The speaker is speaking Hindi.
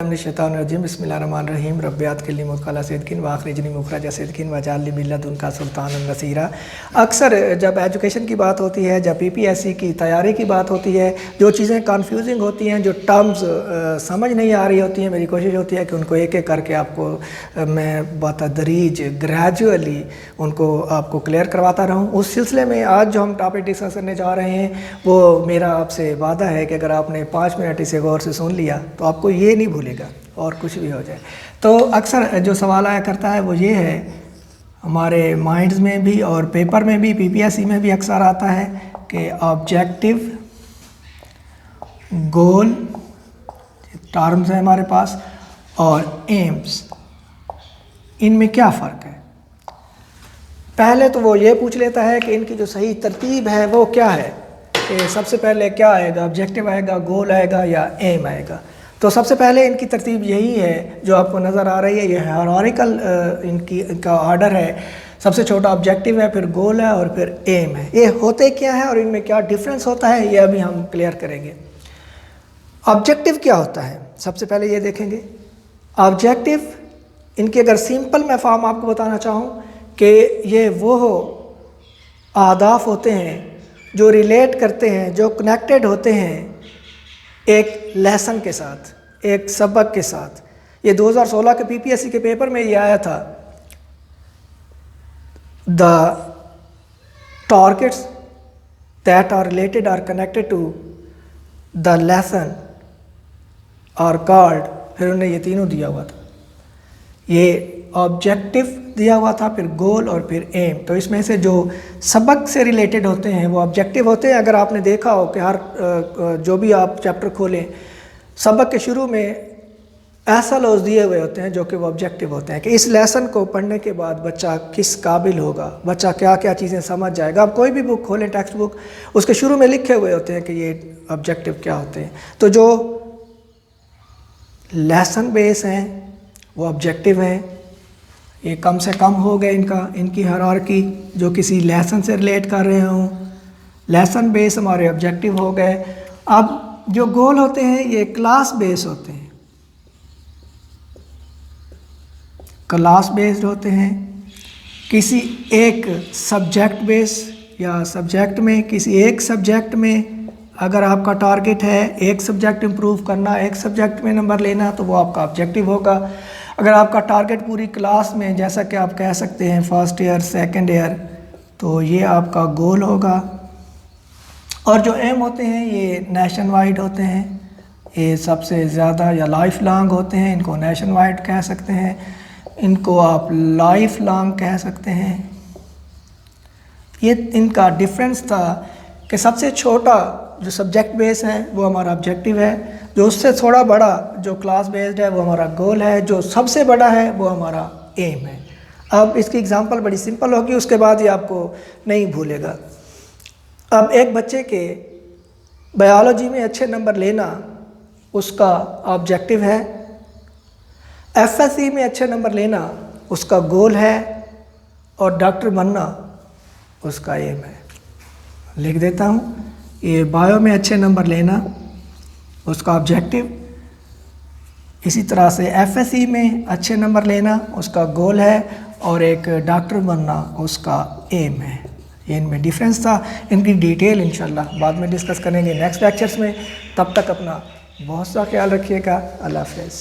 शैतानिर्रजीम बिस्मिल्लाहिर्रहमानिर्रहीम रब्बियात कल्ली मुक़ला सिद्किन व आखरिजनी मुखरजा सिद्किन व जालनी बिल्लदुनका सुल्तानन नसीरा। अक्सर जब एजुकेशन की बात होती है, जब पीपीएससी की तैयारी की बात होती है, जो चीज़ें कन्फ्यूजिंग होती हैं, जो टर्म्स समझ नहीं आ रही होती हैं, मेरी कोशिश होती है कि उनको एक एक करके आपको मैं बतदरीज ग्रेजुअली उनको आपको क्लियर करवाता रहूँ। उस सिलसिले में आज जो हम टॉपिक डिस्कस करने जा रहे हैं वो मेरा आपसे वादा है कि अगर आपने 5 मिनट इसे गौर से सुन लिया तो आपको ये नहीं भूलेगा और कुछ भी हो जाए। तो अक्सर जो सवाल आया करता है वो ये है, हमारे माइंड्स में भी और पेपर में भी, पीपीएससी में भी अक्सर आता है कि ऑब्जेक्टिव, गोल टर्म्स है हमारे पास, और एम्स, इनमें क्या फ़र्क है। पहले तो वो ये पूछ लेता है कि इनकी जो सही तरतीब है वो क्या है, कि सबसे पहले क्या आएगा, ऑब्जेक्टिव आएगा, गोल आएगा या एम आएगा। तो सबसे पहले इनकी तरतीब यही है जो आपको नज़र आ रही है, ये हायरार्किकल इनका ऑर्डर है। सबसे छोटा ऑब्जेक्टिव है, फिर गोल है और फिर एम है। ये होते क्या है और इनमें क्या डिफरेंस होता है, ये अभी हम क्लियर करेंगे। ऑब्जेक्टिव क्या होता है सबसे पहले ये देखेंगे। ऑब्जेक्टिव इनकी अगर सिंपल मैं फॉर्म आपको बताना चाहूँ कि ये वो अहदाफ होते हैं जो रिलेट करते हैं, जो कनेक्टेड होते हैं एक लेसन के साथ, एक सबक के साथ। ये 2016 के पीपीएससी के पेपर में ये आया था, the targets that are related are connected to the lesson are called, फिर उन्हें ये तीनों दिया हुआ था। ये ऑब्जेक्टिव दिया हुआ था, फिर गोल और फिर एम। तो इसमें से जो सबक से रिलेटेड होते हैं वो ऑब्जेक्टिव होते हैं। अगर आपने देखा हो कि हर जो भी आप चैप्टर खोलें, सबक के शुरू में ऐसा लफ्ज़ दिए हुए होते हैं जो कि वो ऑब्जेक्टिव होते हैं कि इस लेसन को पढ़ने के बाद बच्चा किस काबिल होगा, बच्चा क्या क्या चीज़ें समझ जाएगा। आप कोई भी बुक खोलें, टेक्स्ट बुक, उसके शुरू में लिखे हुए होते हैं कि ये ऑब्जेक्टिव क्या होते हैं। तो जो लेसन बेस हैं वो ऑब्जेक्टिव हैं। ये कम से कम हो गए इनकी हायरार्की, जो किसी लेसन से रिलेट कर रहे हों। लेसन बेस हमारे ऑब्जेक्टिव हो गए। अब जो गोल होते हैं ये क्लास बेस होते हैं, क्लास बेस्ड होते हैं। किसी एक सब्जेक्ट बेस या सब्जेक्ट में, किसी एक सब्जेक्ट में अगर आपका टारगेट है एक सब्जेक्ट इम्प्रूव करना, एक सब्जेक्ट में नंबर लेना, तो वो आपका ऑब्जेक्टिव होगा। अगर आपका टारगेट पूरी क्लास में, जैसा कि आप कह सकते हैं फर्स्ट ईयर, सेकंड ईयर, तो ये आपका गोल होगा। और जो एम होते हैं ये नेशन वाइड होते हैं, ये सबसे ज़्यादा या लाइफ लॉन्ग होते हैं। इनको नेशन वाइड कह सकते हैं, इनको आप लाइफ लॉन्ग कह सकते हैं। ये इनका डिफरेंस था कि सबसे छोटा जो सब्जेक्ट बेस है वो हमारा ऑब्जेक्टिव है, जो उससे थोड़ा बड़ा जो क्लास बेस्ड है वो हमारा गोल है, जो सबसे बड़ा है वो हमारा एम है। अब इसकी एग्जांपल बड़ी सिंपल होगी, उसके बाद ये आपको नहीं भूलेगा। अब एक बच्चे के बायोलॉजी में अच्छे नंबर लेना उसका ऑब्जेक्टिव है, एफएससी में अच्छे नंबर लेना उसका गोल है, और डॉक्टर बनना उसका एम है। लिख देता हूँ, ये बायो में अच्छे नंबर लेना उसका ऑब्जेक्टिव, इसी तरह से एफएससी में अच्छे नंबर लेना उसका गोल है, और एक डॉक्टर बनना उसका एम है। ये इनमें डिफरेंस था। इनकी डिटेल इंशाल्लाह बाद में डिस्कस करेंगे नेक्स्ट लेक्चर्स में। तब तक अपना बहुत सा ख्याल रखिएगा। अल्लाह हाफ़िज़।